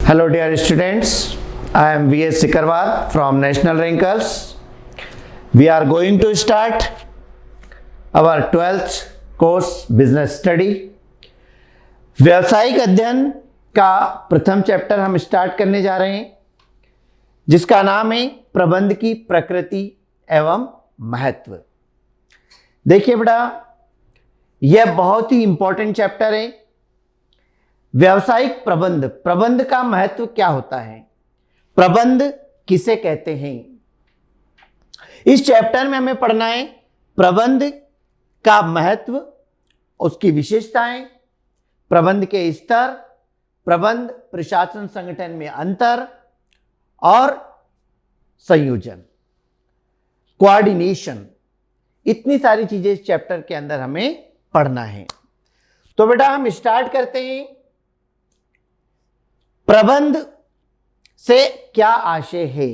Hello dear students, I am V.S. Sikarwar from National Rankers. We are going to start our 12th course Business Study. व्यावसायिक अध्ययन का प्रथम chapter हम start करने जा रहे हैं जिसका नाम है प्रबंध की प्रकृति एवं महत्व। देखिए बेटा, यह बहुत ही इंपॉर्टेंट चैप्टर है। व्यावसायिक प्रबंध का महत्व क्या होता है, प्रबंध किसे कहते हैं, इस चैप्टर में हमें पढ़ना है प्रबंध का महत्व, उसकी विशेषताएं, प्रबंध के स्तर, प्रबंध प्रशासन संगठन में अंतर और संयोजन, कोऑर्डिनेशन, इतनी सारी चीजें इस चैप्टर के अंदर हमें पढ़ना है। तो बेटा हम स्टार्ट करते हैं। प्रबंध से क्या आशय है,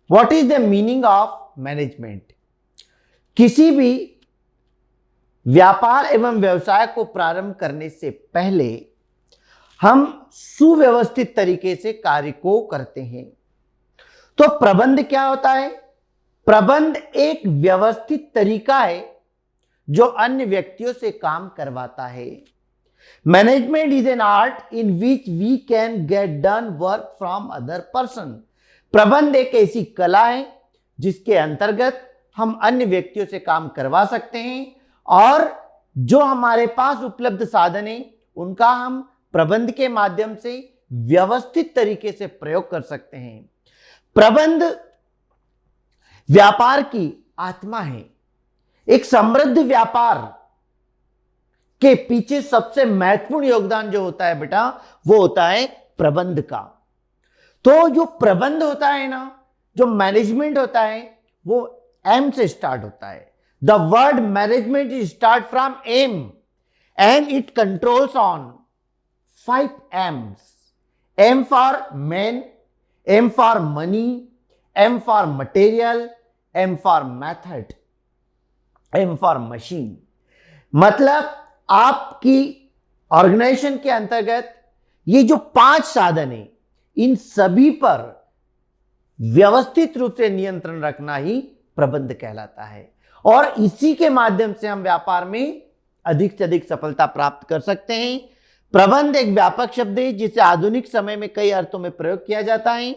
what is the meaning of management. किसी भी व्यापार एवं व्यवसाय को प्रारंभ करने से पहले हम सुव्यवस्थित तरीके से कार्य को करते हैं। तो प्रबंध क्या होता है? प्रबंध एक व्यवस्थित तरीका है जो अन्य व्यक्तियों से काम करवाता है। Management is an art in which we can get done work from other person. प्रबंध एक ऐसी कला है जिसके अंतर्गत हम अन्य व्यक्तियों से काम करवा सकते हैं और जो हमारे पास उपलब्ध साधन है उनका हम प्रबंध के माध्यम से व्यवस्थित तरीके से प्रयोग कर सकते हैं। प्रबंध व्यापार की आत्मा है। एक समृद्ध व्यापार के पीछे सबसे महत्वपूर्ण योगदान जो होता है बेटा, वो होता है प्रबंध का। तो जो प्रबंध होता है ना, जो मैनेजमेंट होता है, वो एम से स्टार्ट होता है। The word management is start from M and it controls on 5 M's. M for man, M for money, M for material, M for method, M for machine। मतलब आपकी ऑर्गेनाइजेशन के अंतर्गत ये जो 5 साधन है, इन सभी पर व्यवस्थित रूप से नियंत्रण रखना ही प्रबंध कहलाता है और इसी के माध्यम से हम व्यापार में अधिक से अधिक सफलता प्राप्त कर सकते हैं। प्रबंध एक व्यापक शब्द है जिसे आधुनिक समय में कई अर्थों में प्रयोग किया जाता है।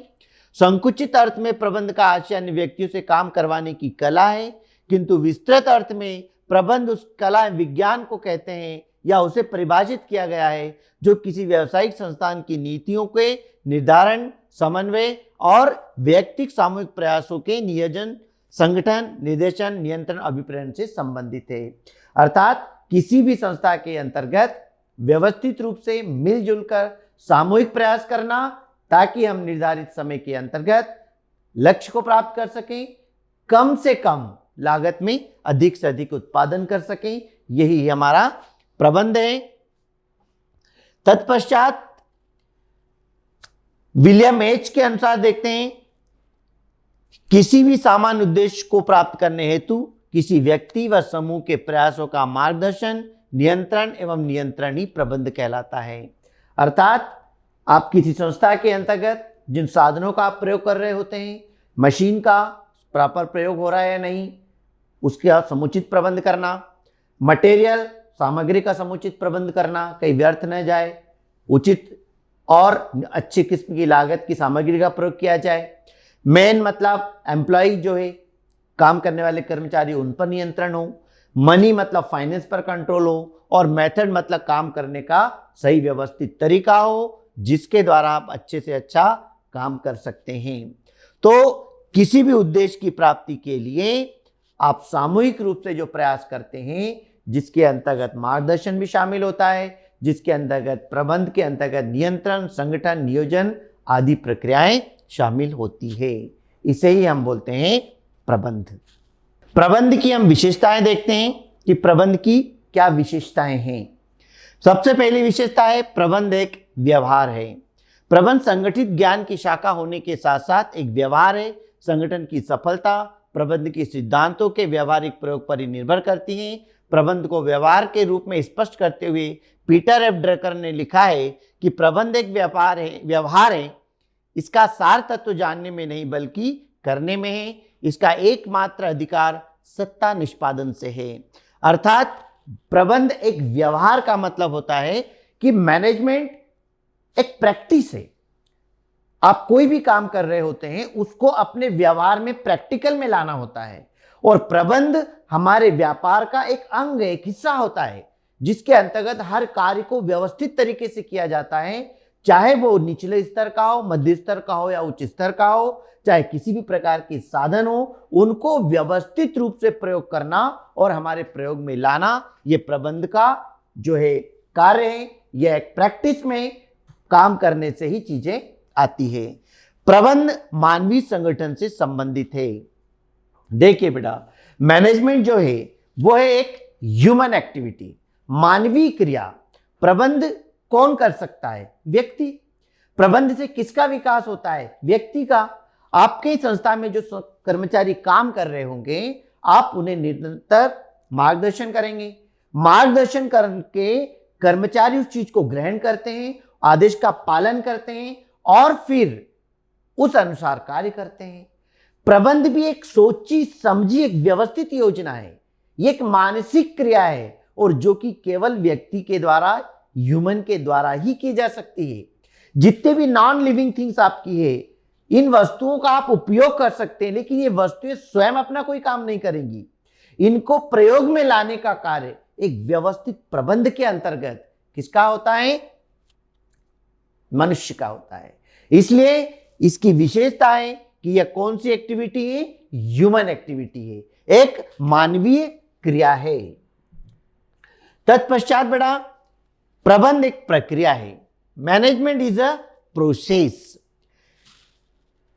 संकुचित अर्थ में प्रबंध का आशय अन्य व्यक्तियों से काम करवाने की कला है, किंतु विस्तृत अर्थ में प्रबंध उस कला विज्ञान को कहते हैं या उसे परिभाषित किया गया है जो किसी व्यावसायिक संस्थान की नीतियों के निर्धारण, समन्वय और व्यक्तिगत सामूहिक प्रयासों के नियोजन, संगठन, निर्देशन, नियंत्रण, अभिप्रेरण से संबंधित है। अर्थात किसी भी संस्था के अंतर्गत व्यवस्थित रूप से मिलजुल कर सामूहिक प्रयास करना ताकि हम निर्धारित समय के अंतर्गत लक्ष्य को प्राप्त कर सकें, कम से कम लागत में अधिक से अधिक उत्पादन कर सकें, यही हमारा प्रबंध है। तत्पश्चात विलियम एच के अनुसार देखते हैं, किसी भी सामान्य उद्देश्य को प्राप्त करने हेतु किसी व्यक्ति व समूह के प्रयासों का मार्गदर्शन, नियंत्रण एवं नियंत्रण ही प्रबंध कहलाता है। अर्थात आप किसी संस्था के अंतर्गत जिन साधनों का आप प्रयोग कर रहे होते हैं, मशीन का प्रॉपर प्रयोग हो रहा है या नहीं, उसका समुचित प्रबंध करना, मटेरियल सामग्री का समुचित प्रबंध करना, कहीं व्यर्थ न जाए, उचित और अच्छी किस्म की लागत की सामग्री का प्रयोग किया जाए। मेन मतलब एम्प्लॉय जो है, काम करने वाले कर्मचारी, उन पर नियंत्रण हो। मनी मतलब फाइनेंस पर कंट्रोल हो और मेथड मतलब काम करने का सही व्यवस्थित तरीका हो जिसके द्वारा आप अच्छे से अच्छा काम कर सकते हैं। तो किसी भी उद्देश्य की प्राप्ति के लिए आप सामूहिक रूप से जो प्रयास करते हैं, जिसके अंतर्गत मार्गदर्शन भी शामिल होता है, जिसके अंतर्गत प्रबंध के अंतर्गत नियंत्रण, संगठन, नियोजन आदि प्रक्रियाएं शामिल होती है, इसे ही हम बोलते हैं प्रबंध। प्रबंध की हम विशेषताएं देखते हैं कि प्रबंध की क्या विशेषताएं हैं। सबसे पहली विशेषता है प्रबंध एक व्यवहार है। प्रबंध संगठित ज्ञान की शाखा होने के साथ साथ एक व्यवहार है। संगठन की सफलता प्रबंध के सिद्धांतों के व्यवहारिक प्रयोग पर ही निर्भर करती है। प्रबंध को व्यवहार के रूप में स्पष्ट करते हुए पीटर एफ ड्रकर ने लिखा है कि प्रबंध एक व्यवहार है। इसका सार तत्व जानने में नहीं बल्कि करने में है। इसका एकमात्र अधिकार सत्ता निष्पादन से है। अर्थात प्रबंध एक व्यवहार का मतलब होता है कि मैनेजमेंट एक प्रैक्टिस है। आप कोई भी काम कर रहे होते हैं उसको अपने व्यवहार में प्रैक्टिकल में लाना होता है, और प्रबंध हमारे व्यापार का एक अंग है, एक हिस्सा होता है, जिसके अंतर्गत हर कार्य को व्यवस्थित तरीके से किया जाता है, चाहे वो निचले स्तर का हो, मध्य स्तर का हो या उच्च स्तर का हो, चाहे किसी भी प्रकार के साधन हो, उनको व्यवस्थित रूप से प्रयोग करना और हमारे प्रयोग में लाना, ये प्रबंध का जो है कार्य है। यह एक प्रैक्टिस में काम करने से ही चीजें आती है। प्रबंध मानवीय संगठन से संबंधित है। देखिए बेटा, मैनेजमेंट जो है वो है एक ह्यूमन एक्टिविटी, मानवीय क्रिया। प्रबंध कौन कर सकता है? व्यक्ति। प्रबंध से किसका विकास होता है? व्यक्ति का। आपके संस्था में जो कर्मचारी काम कर रहे होंगे, आप उन्हें निरंतर मार्गदर्शन करेंगे। मार्गदर्शन करके कर्मचारी उस चीज को ग्रहण करते हैं, आदेश का पालन करते हैं और फिर उस अनुसार कार्य करते हैं। प्रबंध भी एक सोची समझी एक व्यवस्थित योजना है। ये एक मानसिक क्रिया है, और जो कि केवल व्यक्ति के द्वारा, ह्यूमन के द्वारा ही की जा सकती है। जितने भी नॉन लिविंग थिंग्स आपकी है, इन वस्तुओं का आप उपयोग कर सकते हैं, लेकिन ये वस्तुएं स्वयं अपना कोई काम नहीं करेंगी। इनको प्रयोग में लाने का कार्य एक व्यवस्थित प्रबंध के अंतर्गत किसका होता है? मनुष्य का होता है। इसलिए इसकी विशेषता है कि यह कौन सी एक्टिविटी है? ह्यूमन एक्टिविटी है, एक मानवीय क्रिया है। तत्पश्चात बेटा, प्रबंध एक प्रक्रिया है। Management is a process.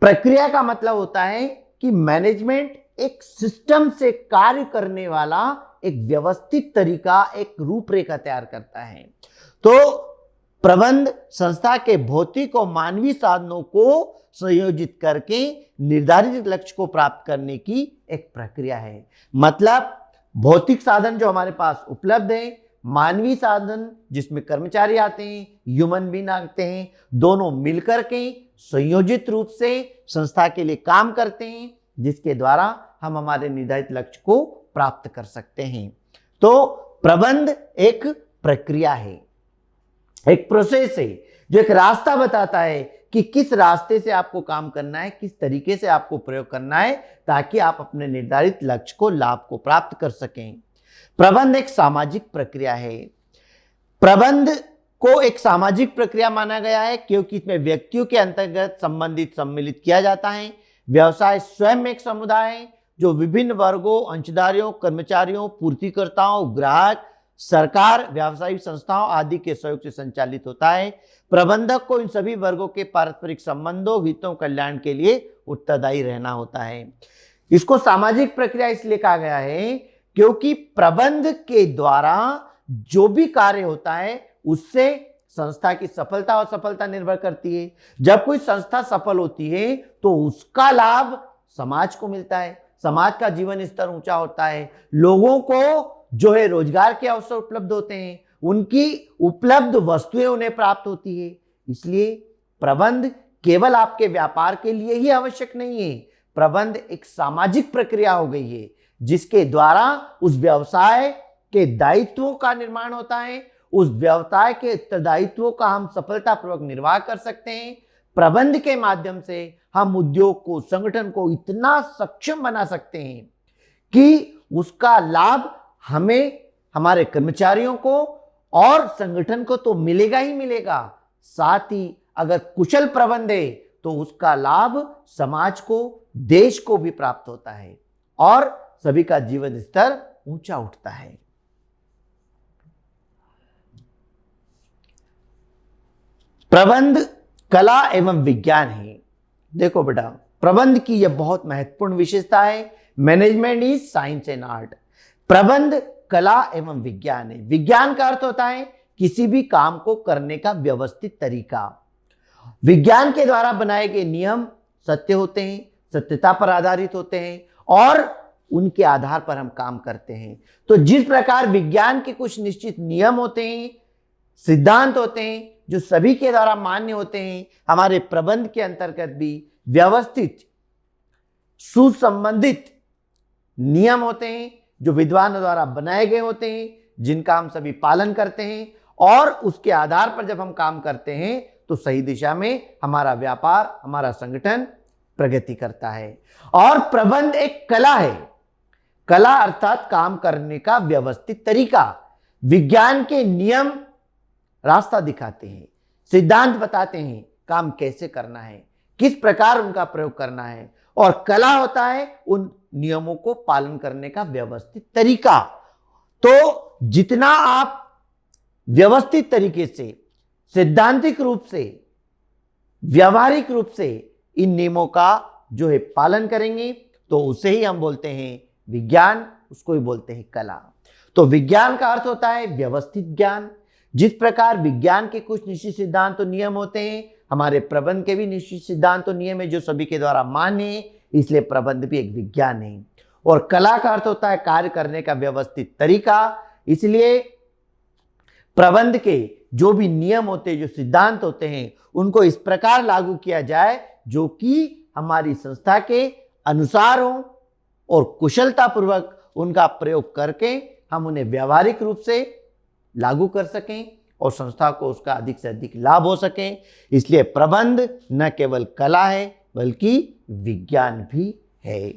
प्रक्रिया का मतलब होता है कि मैनेजमेंट एक सिस्टम से कार्य करने वाला एक व्यवस्थित तरीका, एक रूपरेखा तैयार करता है। तो प्रबंध संस्था के भौतिक और मानवीय साधनों को संयोजित करके निर्धारित लक्ष्य को प्राप्त करने की एक प्रक्रिया है। मतलब भौतिक साधन जो हमारे पास उपलब्ध है, मानवीय साधन जिसमें कर्मचारी आते हैं, ह्यूमन बीइंग आते हैं, दोनों मिलकर के संयोजित रूप से संस्था के लिए काम करते हैं, जिसके द्वारा हम हमारे निर्धारित लक्ष्य को प्राप्त कर सकते हैं। तो प्रबंध एक प्रक्रिया है, एक प्रोसेस है, जो एक रास्ता बताता है कि किस रास्ते से आपको काम करना है, किस तरीके से आपको प्रयोग करना है, ताकि आप अपने निर्धारित लक्ष्य को, लाभ को प्राप्त कर सकें। प्रबंध एक सामाजिक प्रक्रिया है। प्रबंध को एक सामाजिक प्रक्रिया माना गया है क्योंकि इसमें व्यक्तियों के अंतर्गत संबंधित सम्मिलित किया जाता है। व्यवसाय स्वयं एक समुदाय है जो विभिन्न वर्गों, अंशधारियों, कर्मचारियों, पूर्तिकर्ताओं, ग्राहक, सरकार, व्यावसायिक संस्थाओं आदि के सहयोग से संचालित होता है। प्रबंधक को इन सभी वर्गों के पारस्परिक संबंधों, हितों, कल्याण के लिए उत्तरदायी रहना होता है। इसको सामाजिक प्रक्रिया इसलिए कहा गया है क्योंकि प्रबंध के द्वारा जो भी कार्य होता है उससे संस्था की सफलता और असफलता निर्भर करती है। जब कोई संस्था सफल होती है तो उसका लाभ समाज को मिलता है, समाज का जीवन स्तर ऊंचा होता है, लोगों को जो है रोजगार के अवसर उपलब्ध होते हैं, उनकी उपलब्ध वस्तुएं उन्हें प्राप्त होती है। इसलिए प्रबंध केवल आपके व्यापार के लिए ही आवश्यक नहीं है। प्रबंध एक सामाजिक प्रक्रिया हो गई है जिसके द्वारा उस व्यवसाय के दायित्वों का निर्माण होता है, उस व्यवसाय के उत्तरदायित्वों का हम सफलतापूर्वक निर्वाह कर सकते हैं। प्रबंध के माध्यम से हम उद्योग को, संगठन को इतना सक्षम बना सकते हैं कि उसका लाभ हमें, हमारे कर्मचारियों को और संगठन को तो मिलेगा ही मिलेगा, साथ ही अगर कुशल प्रबंध है तो उसका लाभ समाज को, देश को भी प्राप्त होता है और सभी का जीवन स्तर ऊंचा उठता है। प्रबंध कला एवं विज्ञान है। देखो बेटा, प्रबंध की यह बहुत महत्वपूर्ण विशेषता है। Management is science and art. प्रबंध कला एवं विज्ञान है। विज्ञान का अर्थ होता है किसी भी काम को करने का व्यवस्थित तरीका। विज्ञान के द्वारा बनाए गए नियम सत्य होते हैं, सत्यता पर आधारित होते हैं और उनके आधार पर हम काम करते हैं। तो जिस प्रकार विज्ञान के कुछ निश्चित नियम होते हैं, सिद्धांत होते हैं जो सभी के द्वारा मान्य होते हैं, हमारे प्रबंध के अंतर्गत भी व्यवस्थित सुसंबंधित नियम होते हैं जो विद्वानों द्वारा बनाए गए होते हैं, जिनका हम सभी पालन करते हैं, और उसके आधार पर जब हम काम करते हैं तो सही दिशा में हमारा व्यापार, हमारा संगठन प्रगति करता है। और प्रबंध एक कला है। कला अर्थात काम करने का व्यवस्थित तरीका। विज्ञान के नियम रास्ता दिखाते हैं, सिद्धांत बताते हैं काम कैसे करना है, किस प्रकार उनका प्रयोग करना है, और कला होता है उन नियमों को पालन करने का व्यवस्थित तरीका। तो जितना आप व्यवस्थित तरीके से, सैद्धांतिक रूप से, व्यवहारिक रूप से इन नियमों का जो है पालन करेंगे तो उसे ही हम बोलते हैं विज्ञान, उसको ही बोलते हैं कला। तो विज्ञान का अर्थ होता है व्यवस्थित ज्ञान। जिस प्रकार विज्ञान के कुछ निश्चित सिद्धांत और नियम होते हैं, हमारे प्रबंध के भी निश्चित सिद्धांत और नियम है जो सभी के द्वारा मान्य है, इसलिए प्रबंध भी एक विज्ञान है। और कला का अर्थ होता है कार्य करने का व्यवस्थित तरीका। इसलिए प्रबंध के जो भी नियम होते हैं, जो सिद्धांत होते हैं, उनको इस प्रकार लागू किया जाए जो कि हमारी संस्था के अनुसार हो, और कुशलता पूर्वक उनका प्रयोग करके हम उन्हें व्यावहारिक रूप से लागू कर सकें और संस्था को उसका अधिक से अधिक लाभ हो सके। इसलिए प्रबंध न केवल कला है बल्कि विज्ञान भी है।